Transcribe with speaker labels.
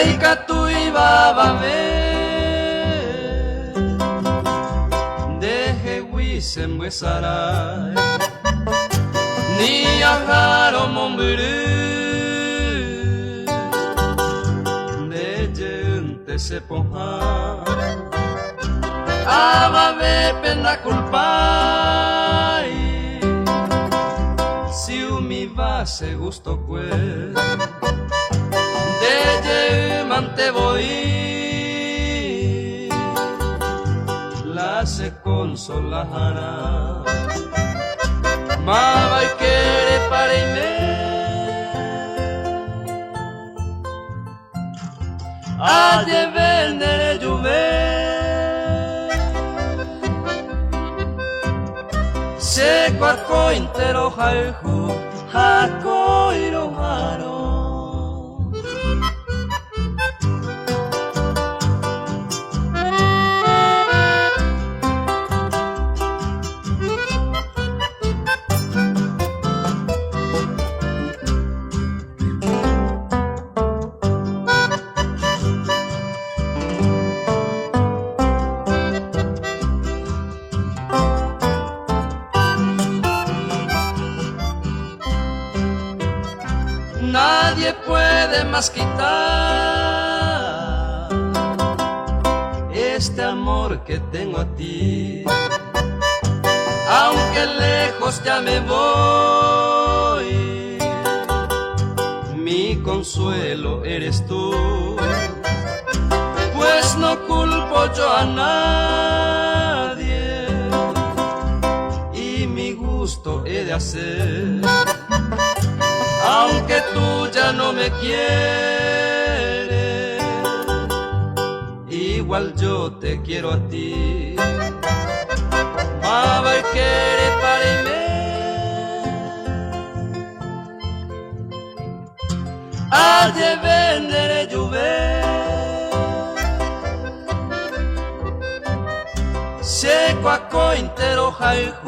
Speaker 1: Aikatu ibabame Deje wisen wesarai Ni ajaro momburu Leyente se ponja Ababe pena culpai Si umi va se gusto pues Deye mante voy La se consolará Ma vai quere para me Aye vendere juve Se quaco intero jaihu Hako iroharo Nadie puede más quitar este amor que tengo a ti. Aunque lejos ya me voy, mi consuelo eres tú. Pues no culpo yo a nadie y mi gusto he de hacer. Aunque tú ya no me quieres, igual yo te quiero a ti. Ma vai querer para me, aye vendere juve. Se quaco intero jaihu